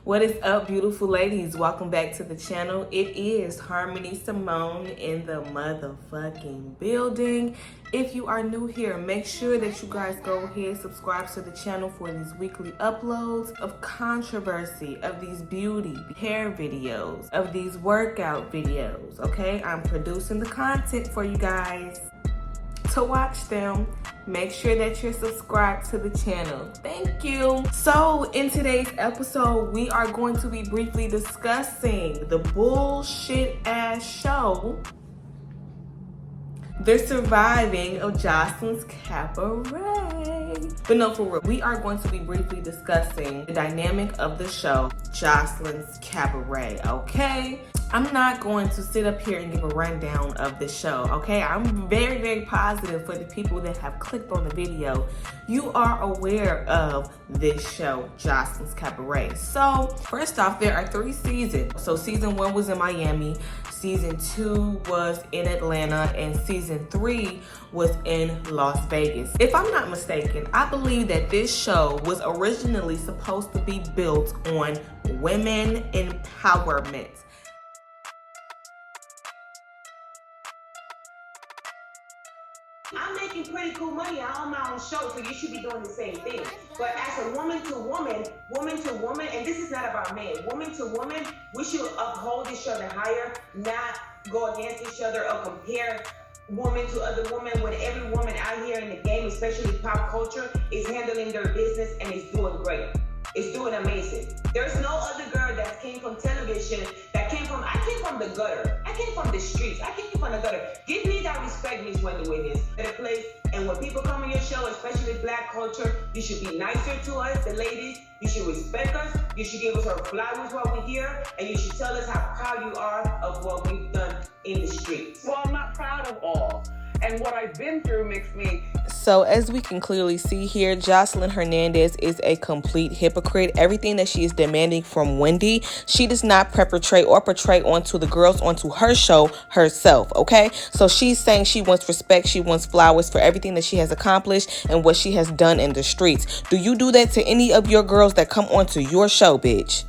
What is up, beautiful ladies? Welcome back to the channel. It is Harmony Simone in the motherfucking building. If you are new here, make sure that you guys go ahead, subscribe to the channel for these weekly uploads of controversy, of these beauty, hair videos, of these workout videos, okay? I'm producing the content for you guys to watch them. Make sure that you're subscribed to the channel. Thank you. So in today's episode, we are going to be briefly discussing the bullshit ass show, The Surviving of Joseline's Cabaret. But no, for real, we are going to be briefly discussing the dynamic of the show, Joseline's Cabaret, okay? I'm not going to sit up here and give a rundown of the show, okay? I'm very, very positive for the people that have clicked on the video. You are aware of this show, Joseline's Cabaret. So, first off, there are 3 seasons. So, season 1 was in Miami, season 2 was in Atlanta, and season 3 was in Las Vegas. If I'm not mistaken, I believe that this show was originally supposed to be built on women empowerment. I'm making pretty cool money. I own my own show, so you should be doing the same thing. But as a woman to woman, and this is not about men, woman to woman, we should uphold each other higher, not go against each other or compare woman to other women, when every woman out here in the game, especially pop culture, is handling their business and is doing great. It's doing amazing. There's no other girl that came from television, I came from the gutter. I came from the streets. I came from the gutter. Give me that respect, Miss Wendy Williams. Better place. And when people come on your show, especially Black culture, you should be nicer to us, the ladies. You should respect us. You should give us our flowers while we're here. And you should tell us how proud you are of what we've done in the streets. Well, I'm not proud of all. And what I've been through makes me... So as we can clearly see here, Joseline Hernandez is a complete hypocrite. Everything that she is demanding from Wendy, she does not perpetrate or portray onto the girls, onto her show herself, okay? So she's saying she wants respect, she wants flowers for everything that she has accomplished and what she has done in the streets. Do you do that to any of your girls that come onto your show, bitch?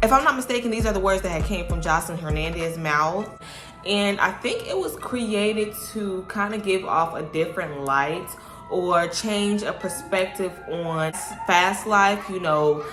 If I'm not mistaken, these are the words that had came from Joseline Hernandez's mouth. And I think it was created to kind of give off a different light or change a perspective on fast life, you know,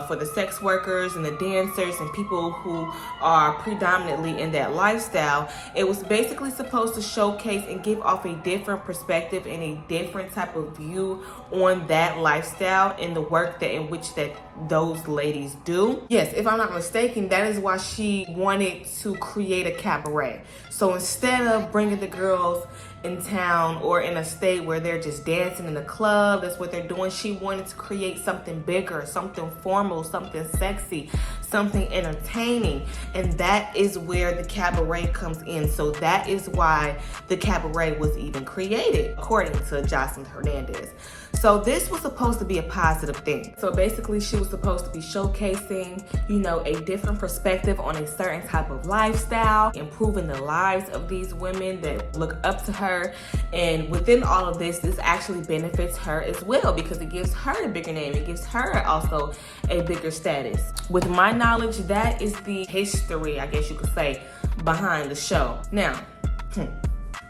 for the sex workers and the dancers and people who are predominantly in that lifestyle. It was basically supposed to showcase and give off a different perspective and a different type of view on that lifestyle and the work that in which that those ladies do. Yes, if I'm not mistaken, that is why she wanted to create a cabaret. So instead of bringing the girls in town or in a state where they're just dancing in the club, that's what they're doing, she wanted to create something bigger, something formal, something sexy, something entertaining. And that is where the cabaret comes in. So that is why the cabaret was even created, according to Joseline Hernandez. So this was supposed to be a positive thing. So basically she was supposed to be showcasing, you know, a different perspective on a certain type of lifestyle, improving the lives of these women that look up to her. And within all of this, this actually benefits her as well because it gives her a bigger name. It gives her also a bigger status. With my knowledge, that is the history, I guess you could say, behind the show. Now,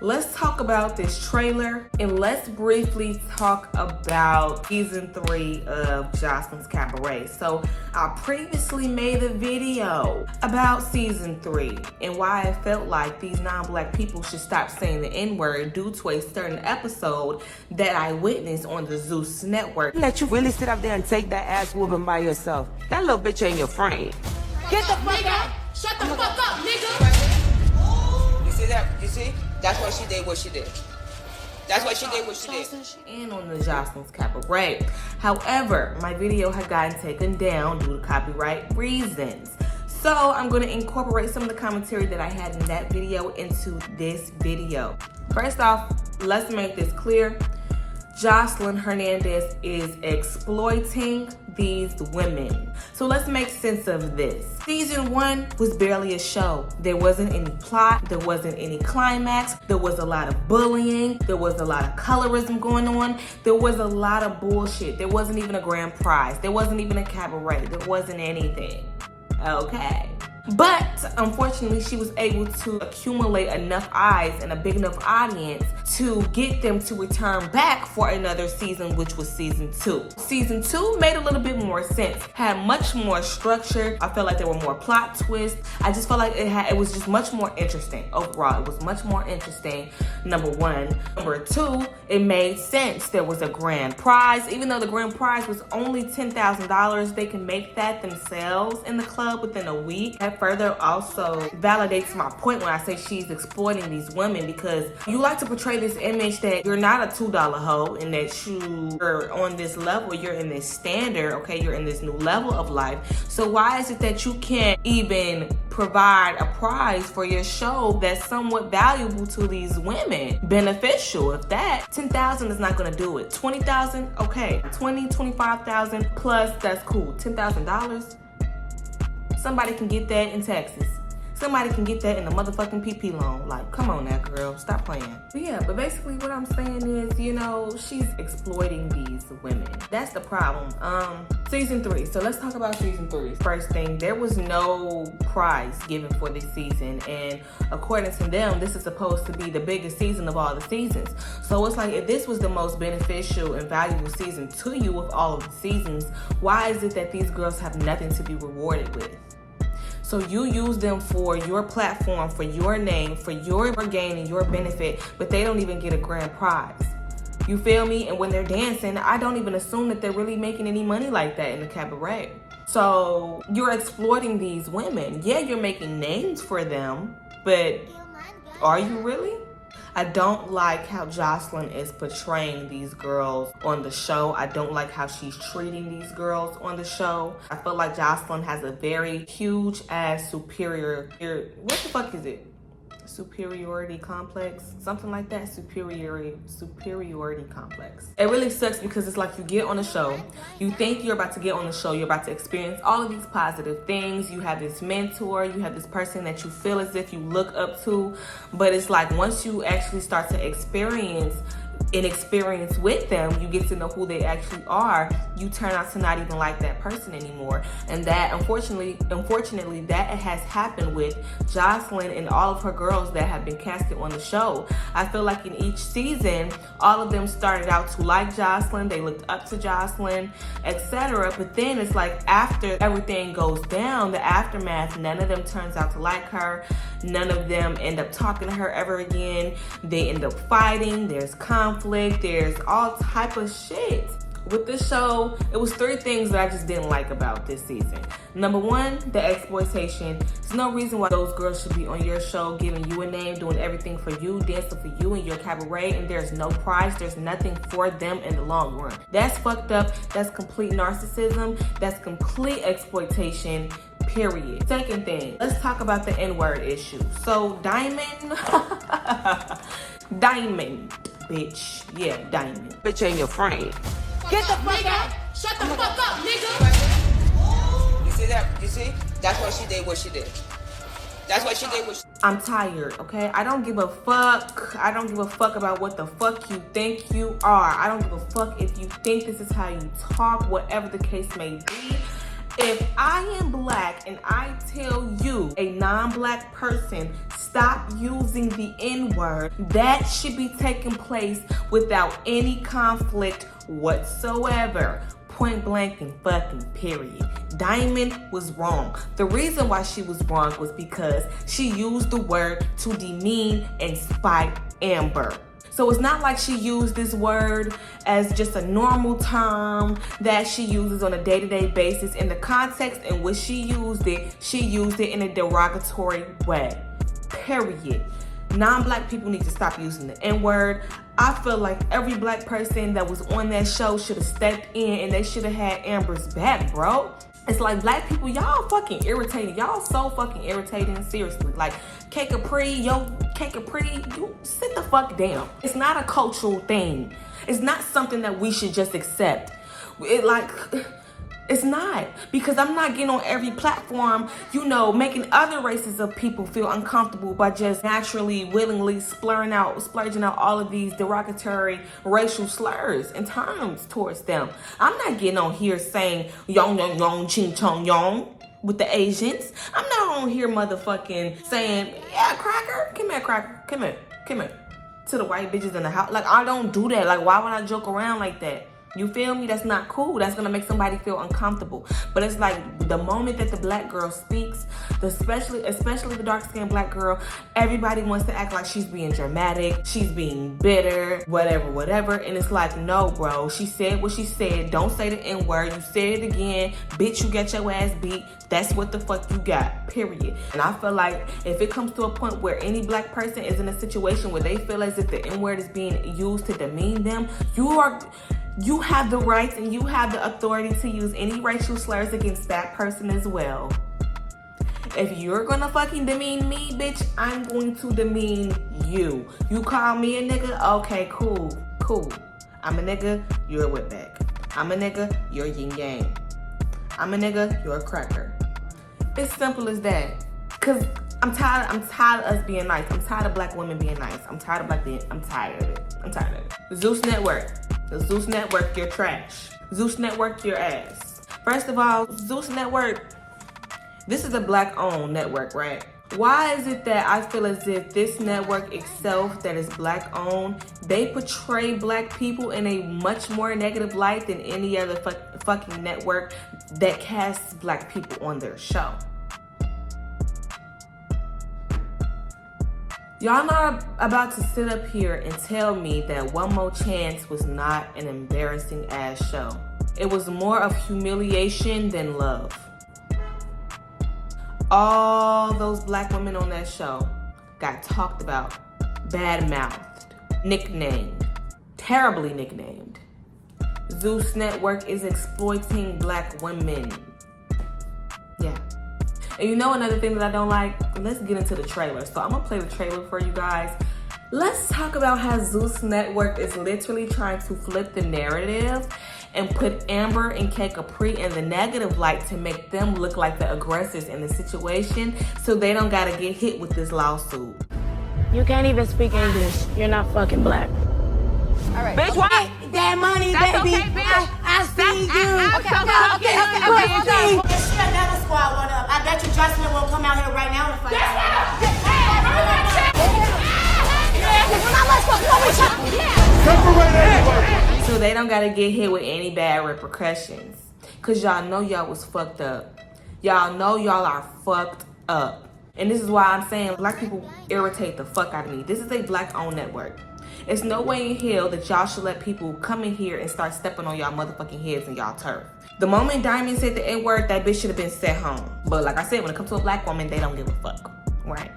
let's talk about this trailer and let's briefly talk about season 3 of Joseline's Cabaret. So I previously made a video about season 3 and why I felt like these non-Black people should stop saying the N-word due to a certain episode that I witnessed on the Zeus Network. Let you really sit up there and take that ass whooping by yourself. That little bitch ain't your friend. Get the fuck out! Shut the fuck up, nigga! You see that? You see? That's why she did what she did. That's why she did what she did. And on the Joseline's Cabaret. However, my video had gotten taken down due to copyright reasons. So I'm going to incorporate some of the commentary that I had in that video into this video. First off, let's make this clear. Joseline Hernandez is exploiting these women. So let's make sense of this. Season 1 was barely a show. There wasn't any plot, there wasn't any climax, there was a lot of bullying, there was a lot of colorism going on, there was a lot of bullshit. There wasn't even a grand prize, there wasn't even a cabaret, there wasn't anything. Okay. But unfortunately, she was able to accumulate enough eyes and a big enough audience to get them to return back for another season, which was season 2. Season 2 made a little bit more sense, had much more structure. I felt like there were more plot twists. I just felt like it was just much more interesting. Overall, it was much more interesting, number 1. Number 2, it made sense. There was a grand prize. Even though the grand prize was only $10,000, they can make that themselves in the club within a week. That further also validates my point when I say she's exploiting these women, because you like to portray this image that you're not a $2 hoe and that you're on this level, you're in this standard, okay, you're in this new level of life. So why is it that you can't even provide a prize for your show that's somewhat valuable to these women, beneficial? If that, 10,000 is not gonna do it. 20,000, okay, 20, 25,000 plus, that's cool. $10,000, somebody can get that in Texas. Somebody can get that in a motherfucking PP loan. Like, come on now, girl, stop playing. But yeah, but basically what I'm saying is, you know, she's exploiting these women. That's the problem. Season 3. So let's talk about season 3. First thing, there was no prize given for this season, and according to them, this is supposed to be the biggest season of all the seasons. So it's like, if this was the most beneficial and valuable season to you of all of the seasons, why is it that these girls have nothing to be rewarded with? So you use them for your platform, for your name, for your gain and your benefit, but they don't even get a grand prize. You feel me? And when they're dancing, I don't even assume that they're really making any money like that in the cabaret. So you're exploiting these women. Yeah, you're making names for them, but are you really? I don't like how Joseline is portraying these girls on the show. I don't like how she's treating these girls on the show. I feel like Joseline has a very huge ass superiority complex, something like that. Superiority complex. It really sucks because it's like, you get on the show, you think you're about to get on the show, you're about to experience all of these positive things, you have this mentor, you have this person that you feel as if you look up to, but it's like, once you actually start to experience with them, you get to know who they actually are, you turn out to not even like that person anymore. And that, unfortunately, that has happened with Joseline and all of her girls that have been casted on the show. I feel like in each season, all of them started out to like Joseline, they looked up to Joseline, etc. But then it's like, after everything goes down, the aftermath, none of them turns out to like her. None of them end up talking to her ever again. They end up fighting. There's conflict. There's all type of shit. With this show, it was 3 things that I just didn't like about this season. Number 1, the exploitation. There's no reason why those girls should be on your show, giving you a name, doing everything for you, dancing for you in your cabaret, and there's no prize. There's nothing for them in the long run. That's fucked up. That's complete narcissism. That's complete exploitation. Period. Second thing, let's talk about the N-word issue. So Diamond, Diamond, bitch. Yeah, Diamond. Bitch ain't your friend. Get the fuck out. Shut the fuck up, nigga. You see that? You see? That's why she did what she did. That's why she did what she did. I'm tired, okay? I don't give a fuck. I don't give a fuck about what the fuck you think you are. I don't give a fuck if you think this is how you talk, whatever the case may be. If I am black and I tell you, a non-black person, stop using the N-word, that should be taking place without any conflict whatsoever. Point blank and fucking period. Diamond was wrong. The reason why she was wrong was because she used the word to demean and spite Amber. So it's not like she used this word as just a normal term that she uses on a day-to-day basis. In the context in which she used it in a derogatory way. Period. Non-black people need to stop using the N-word. I feel like every black person that was on that show should have stepped in and they should have had Amber's back, bro. It's like, black people, y'all fucking irritating. Y'all so fucking irritating, seriously. Like, K Capri, you sit the fuck down. It's not a cultural thing. It's not something that we should just accept. It's not, because I'm not getting on every platform, you know, making other races of people feel uncomfortable by just naturally, willingly splurging out all of these derogatory racial slurs and terms towards them. I'm not getting on here saying yong yong yong ching chong yong with the Asians. I'm not on here motherfucking saying, yeah, cracker, come here, cracker, come here, to the white bitches in the house. Like, I don't do that. Like, why would I joke around like that? You feel me? That's not cool. That's gonna make somebody feel uncomfortable. But it's like the moment that the black girl speaks, especially the dark-skinned black girl, everybody wants to act like she's being dramatic, she's being bitter, whatever. And it's like, no, bro. She said what she said. Don't say the N-word. You said it again. Bitch, you got your ass beat. That's what the fuck you got, period. And I feel like if it comes to a point where any black person is in a situation where they feel as if the N-word is being used to demean them, you have the rights and you have the authority to use any racial slurs against that person as well. If you're gonna fucking demean me, bitch, I'm going to demean you. You call me a nigga? Okay, cool. I'm a nigga, you're a whipback. I'm a nigga, you're yin yang. I'm a nigga, you're a cracker. It's simple as that. Cause I'm tired of us being nice. I'm tired of black women being nice. I'm tired of it. Zeus Network. The Zeus Network, you're trash. Zeus Network, your ass. First of all, Zeus Network, this is a black-owned network, right? Why is it that I feel as if this network itself that is black-owned, they portray black people in a much more negative light than any other fucking network that casts black people on their show? Y'all not about to sit up here and tell me that One More Chance was not an embarrassing ass show. It was more of humiliation than love. All those black women on that show got talked about, bad-mouthed, nicknamed, terribly nicknamed. Zeus Network is exploiting black women. Yeah. And you know another thing that I don't like? Let's get into the trailer. So I'm gonna play the trailer for you guys. Let's talk about how Zeus Network is literally trying to flip the narrative and put Amber and K Capri in the negative light to make them look like the aggressors in the situation so they don't gotta get hit with this lawsuit. You can't even speak English. You're not fucking black. All right. Bitch, what? That money, That's baby. okay, bitch. I see you. Okay. She'll never squad one up. I bet you Joseline won't come out here right now and fight. So they don't gotta get hit with any bad repercussions. Cause y'all know y'all was fucked up. Y'all know y'all are fucked up. And this is why I'm saying black people irritate the fuck out of me. This is a black-owned network. It's no way in hell that y'all should let people come in here and start stepping on y'all motherfucking heads and y'all turf. The moment Diamond said the N-word, that bitch should have been sent home. But like I said, when it comes to a black woman, they don't give a fuck. Right.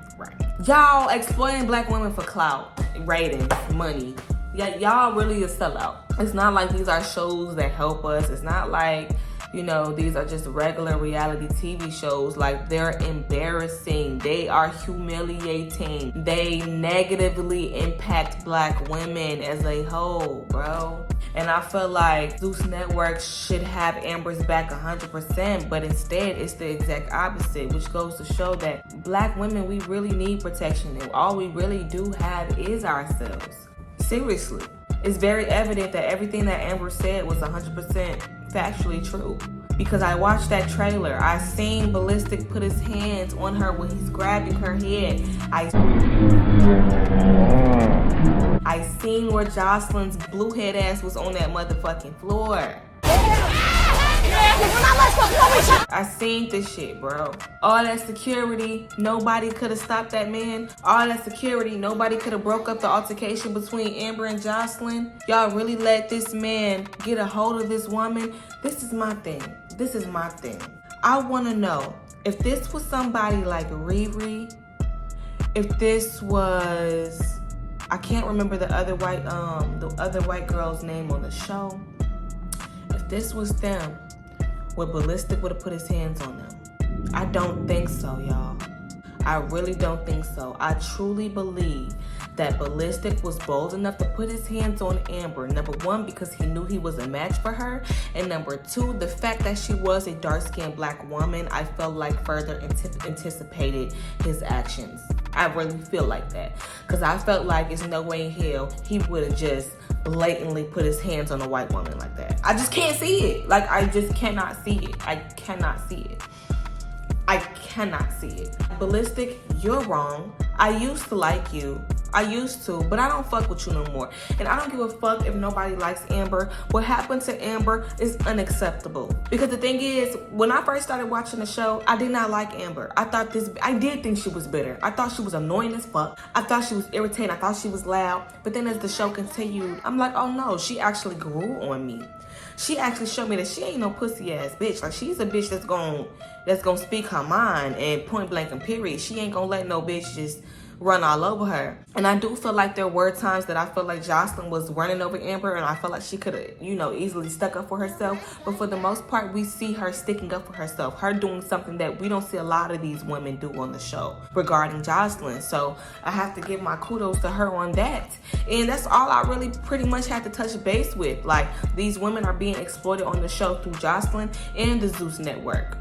Y'all exploiting black women for clout, ratings, money. Yeah, y'all really a sellout. It's not like these are shows that help us. It's not like, you know, these are just regular reality TV shows. Like, they're embarrassing. They are humiliating. They negatively impact black women as a whole, bro. And I feel like Zeus Network should have Amber's back 100%, but instead it's the exact opposite, which goes to show that black women, we really need protection. And all we really do have is ourselves. Seriously. It's very evident that everything that Amber said was 100% factually true. Because I watched that trailer. I seen Ballistic put his hands on her when he's grabbing her head. I seen where Joseline's blue head ass was on that motherfucking floor. I seen this shit, bro. All that security, nobody could have stopped that man. All that security, nobody could have broke up the altercation between Amber and Joseline. Y'all really let this man get a hold of this woman? This is my thing. I want to know if this was somebody like Riri, if this was, I can't remember the other white girl's name on the show. If this was them, would Ballistic would have put his hands on them? I don't think so, y'all. I really don't think so. I truly believe that Ballistic was bold enough to put his hands on Amber. Number one, because he knew he was a match for her. And number two, the fact that she was a dark-skinned black woman, I felt like further anticipated his actions. I really feel like that. Because I felt like there's no way in hell he would have just blatantly put his hands on a white woman like that. I just can't see it. Like, I just cannot see it. I cannot see it. I cannot see it. Ballistic, you're wrong. I used to like you. I used to, but I don't fuck with you no more. And I don't give a fuck if nobody likes Amber. What happened to Amber is unacceptable. Because the thing is, when I first started watching the show, I did not like Amber. I did think she was bitter. I thought she was annoying as fuck. I thought she was irritating. I thought she was loud. But then as the show continued, I'm like, oh no, she actually grew on me. She actually showed me that she ain't no pussy ass bitch. Like, she's a bitch that's gonna speak her mind and point blank and period. She ain't gonna let no bitch just run all over her. And I do feel like there were times that I felt like Joseline was running over Amber, and I felt like she could have, easily stuck up for herself. But for the most part, we see her sticking up for herself, her doing something that we don't see a lot of these women do on the show regarding Joseline. So I have to give my kudos to her on that. And that's all I really pretty much had to touch base with. Like, these women are being exploited on the show through Joseline and the Zeus Network.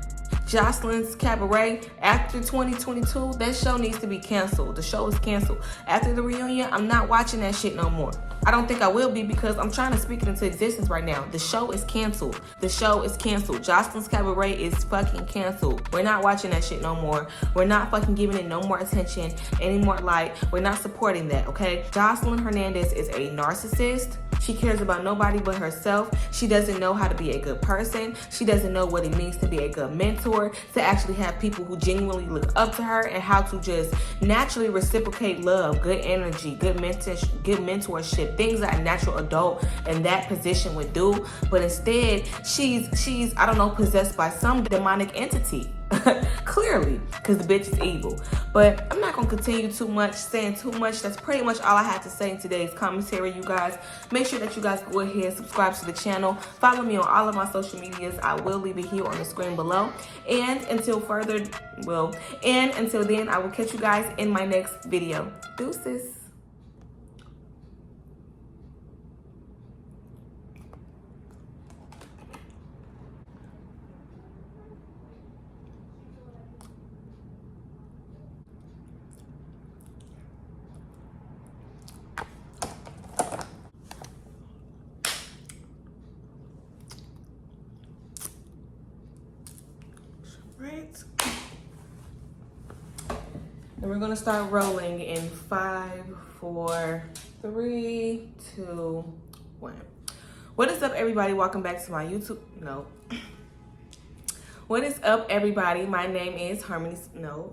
Joseline's Cabaret, after 2022, that show needs to be canceled. The show is canceled. After the reunion, I'm not watching that shit no more. I don't think I will be, because I'm trying to speak it into existence right now. The show is canceled. The show is canceled. Joseline's Cabaret is fucking canceled. We're not watching that shit no more. We're not fucking giving it no more attention, any more light. We're not supporting that, okay? Joseline Hernandez is a narcissist. She cares about nobody but herself. She doesn't know how to be a good person. She doesn't know what it means to be a good mentor, to actually have people who genuinely look up to her, and how to just naturally reciprocate love, good energy, good mentorship, things that a natural adult in that position would do. But instead, she's I don't know, possessed by some demonic entity. Clearly, because the bitch is evil. But I'm not going to continue saying too much. That's pretty much all I have to say in today's commentary, you guys. Make sure that you guys go ahead and subscribe to the channel. Follow me on all of my social medias. I will leave it here on the screen below. And until then, I will catch you guys in my next video. Deuces. Right. And we're gonna start rolling in 5, 4, 3, 2, 1. What is up, everybody? Welcome back to my YouTube. No. What is up, everybody? My name is Harmony. No.